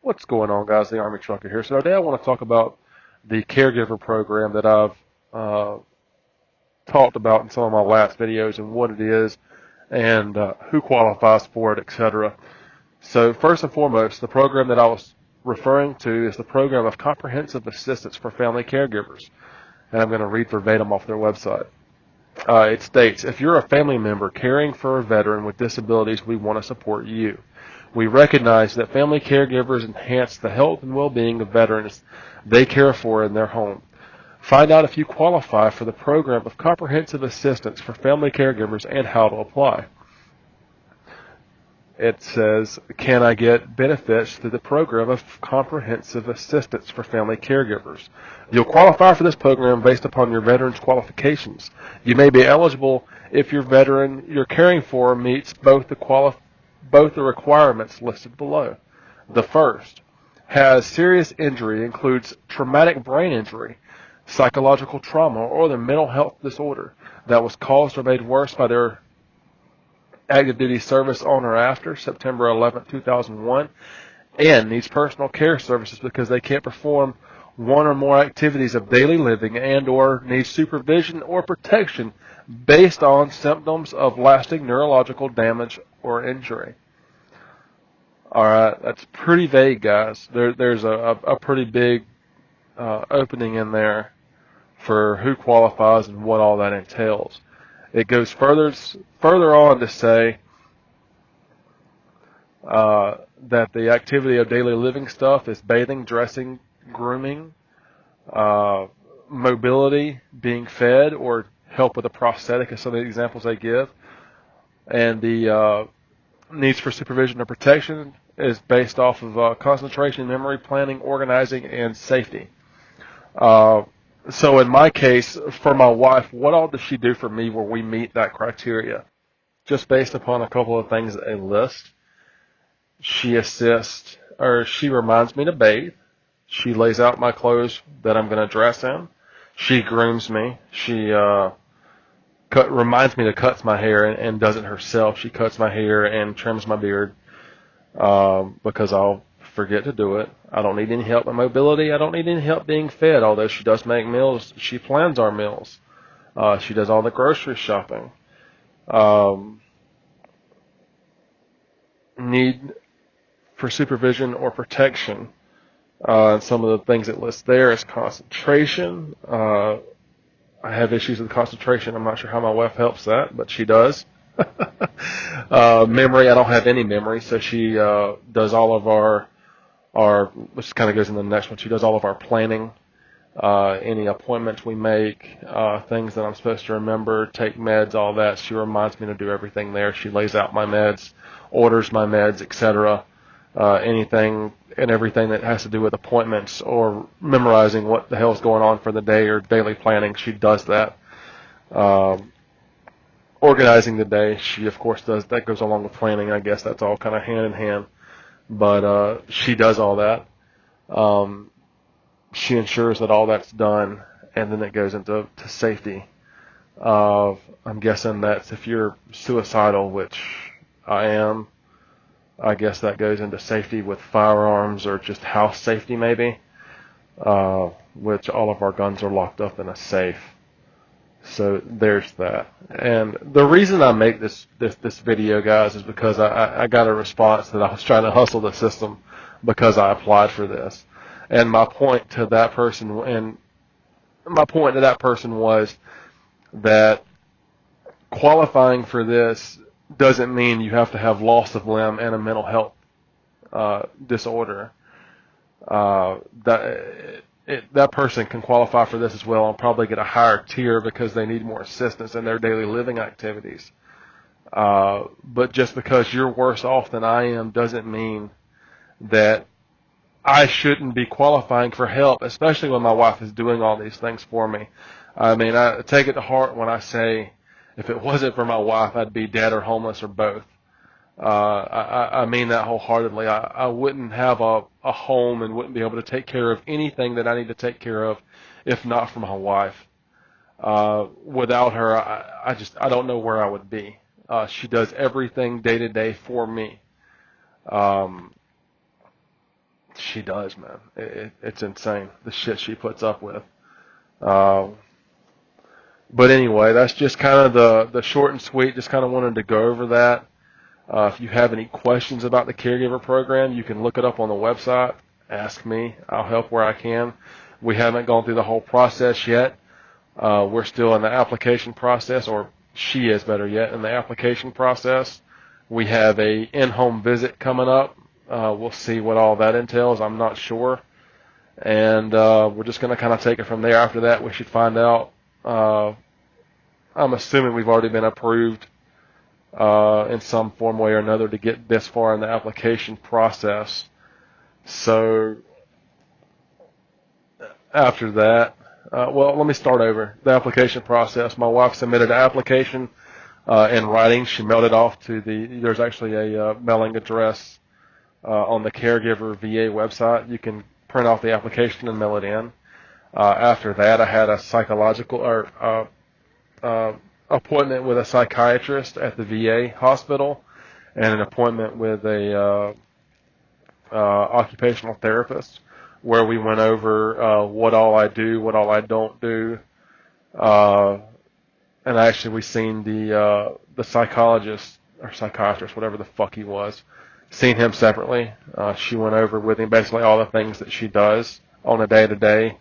What's going on, guys? The Army Trucker here. So today I want to talk about the caregiver program that I've talked about in some of my last videos and what it is and who qualifies for it, etc. So first and foremost, the program that I was referring to is the Program of Comprehensive Assistance for Family Caregivers. And I'm going to read verbatim off their website. It states, if you're a family member caring for a veteran with disabilities, we want to support you. We recognize that family caregivers enhance the health and well-being of veterans they care for in their home. Find out if you qualify for the Program of Comprehensive Assistance for Family Caregivers and how to apply. It says, can I get benefits through the Program of Comprehensive Assistance for Family Caregivers? You'll qualify for this program based upon your veteran's qualifications. You may be eligible if your veteran you're caring for meets both the requirements listed below. The first, has serious injury, includes traumatic brain injury, psychological trauma, or the mental health disorder that was caused or made worse by their active duty service on or after September 11, 2001, and needs personal care services because they can't perform one or more activities of daily living and or needs supervision or protection based on symptoms of lasting neurological damage or injury. Alright, that's pretty vague, guys. There's a pretty big opening in there for who qualifies and what all that entails. It goes further on to say that the activity of daily living stuff is bathing, dressing, grooming, mobility, being fed, or help with a prosthetic is some of the examples they give. And the needs for supervision or protection is based off of concentration, memory, planning, organizing, and safety. So in my case, for my wife, what all does she do for me where we meet that criteria? Just based upon a couple of things that they list. She assists, or she reminds me to bathe. She lays out my clothes that I'm going to dress in. She grooms me. She reminds me to cut my hair and does it herself. She cuts my hair and trims my beard because I'll forget to do it. I don't need any help with mobility. I don't need any help being fed, although she does make meals. She plans our meals. She does all the grocery shopping. Need for supervision or protection. And some of the things it lists there is concentration. I have issues with concentration. I'm not sure how my wife helps that, but she does. Memory, I don't have any memory, so she does all of our which kind of goes in the next one. She does all of our planning, any appointments we make, things that I'm supposed to remember, take meds, all that. She reminds me to do everything there. She lays out my meds, orders my meds, etc. Anything and everything that has to do with appointments or memorizing what the hell's going on for the day or daily planning, she does that. Organizing the day, she of course does. That goes along with planning. I guess that's all kind of hand in hand. But she does all that. She ensures that all that's done, and then it goes into safety. I'm guessing that's if you're suicidal, which I am. I guess that goes into safety with firearms or just house safety maybe, which all of our guns are locked up in a safe. So there's that. And the reason I make this video, guys, is because I got a response that I was trying to hustle the system because I applied for this. And my point to that person was that qualifying for this doesn't mean you have to have loss of limb and a mental health disorder. That person can qualify for this as well and probably get a higher tier because they need more assistance in their daily living activities. But just because you're worse off than I am doesn't mean that I shouldn't be qualifying for help, especially when my wife is doing all these things for me. I mean, I take it to heart when I say if it wasn't for my wife, I'd be dead or homeless or both. I mean that wholeheartedly. I wouldn't have a home and wouldn't be able to take care of anything that I need to take care of if not for my wife. Without her, I don't know where I would be. She does everything day to day for me. she does, man. It's insane, the shit she puts up with. But anyway, that's just kind of the short and sweet. Just kind of wanted to go over that. If you have any questions about the caregiver program, you can look it up on the website. Ask me. I'll help where I can. We haven't gone through the whole process yet. We're still in the application process, or she is, better yet, in the application process. We have a in-home visit coming up. We'll see what all that entails. I'm not sure. And we're just going to kind of take it from there. After that, we should find out. I'm assuming we've already been approved in some form, way, or another to get this far in the application process. So after that, well, let me start over. The application process. My wife submitted an application in writing. She mailed it off to there's actually a mailing address on the Caregiver VA website. You can print off the application and mail it in. After that, I had a psychological appointment with a psychiatrist at the VA hospital, and an appointment with a occupational therapist, where we went over what all I do, what all I don't do, and actually we seen the psychologist or psychiatrist, whatever the fuck he was, seen him separately. She went over with him basically all the things that she does on a day-to-day,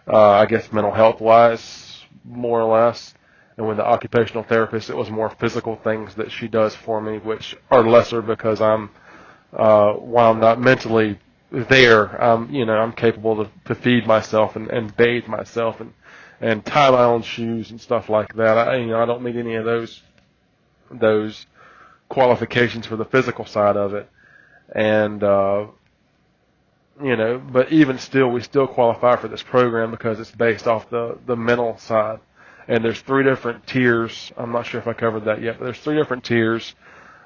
I guess mental health-wise, more or less. And with the occupational therapist, it was more physical things that she does for me, which are lesser because while I'm not mentally there, I'm capable to feed myself and bathe myself and tie my own shoes and stuff like that. I don't need any of those qualifications for the physical side of it. And, but even still, we still qualify for this program because it's based off the mental side. And there's 3 different tiers. I'm not sure if I covered that yet, but there's 3 different tiers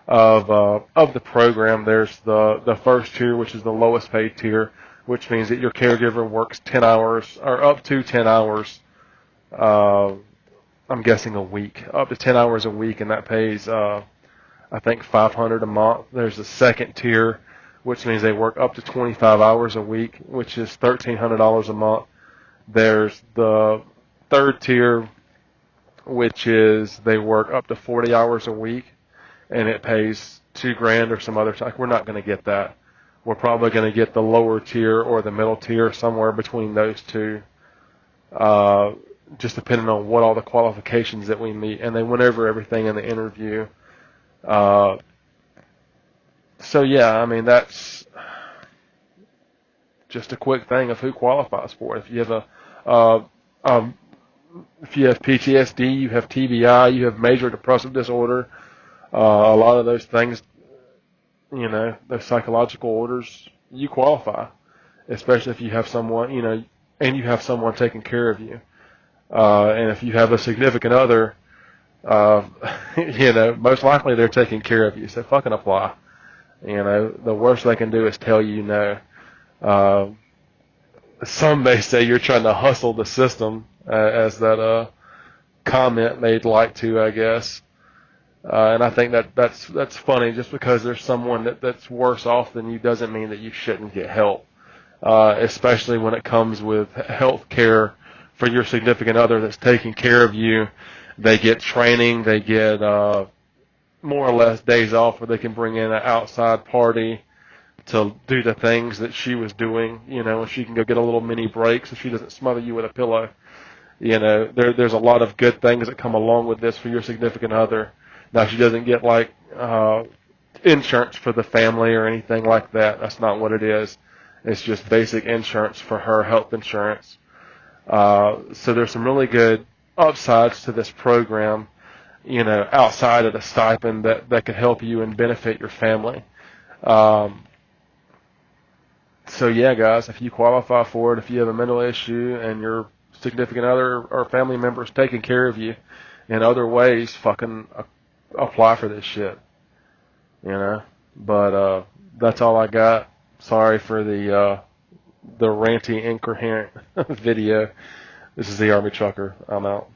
of the program. There's the first tier, which is the lowest paid tier, which means that your caregiver works 10 hours or up to 10 hours. I'm guessing a week, up to 10 hours a week, and that pays I think $500 a month. There's the second tier, which means they work up to 25 hours a week, which is $1,300 a month. There's the third tier, which is they work up to 40 hours a week, and it pays $2,000 or some other. Like, we're not going to get that. We're probably going to get the lower tier or the middle tier, somewhere between those two, just depending on what all the qualifications that we meet. And they went over everything in the interview. So yeah, I mean, that's just a quick thing of who qualifies for it. If you have if you have PTSD, you have TBI, you have major depressive disorder, a lot of those things, those psychological orders, you qualify, especially if you have someone, and you have someone taking care of you. And if you have a significant other, most likely they're taking care of you, so fucking apply. The worst they can do is tell you no. Some may say you're trying to hustle the system, as that comment made like to, I guess. And I think that's funny. Just because there's someone that's worse off than you doesn't mean that you shouldn't get help, especially when it comes with health care for your significant other that's taking care of you. They get training, they get more or less days off where they can bring in an outside party to do the things that she was doing, and she can go get a little mini break so she doesn't smother you with a pillow. There's a lot of good things that come along with this for your significant other. Now, she doesn't get like insurance for the family or anything like that. That's not what it is. It's just basic insurance for her, health insurance. So there's some really good upsides to this program, outside of the stipend that could help you and benefit your family. So yeah, guys, if you qualify for it, if you have a mental issue and your significant other or family members taking care of you in other ways, fucking apply for this shit. But that's all I got. Sorry for the ranty, incoherent video. This is the Army Trucker. I'm out.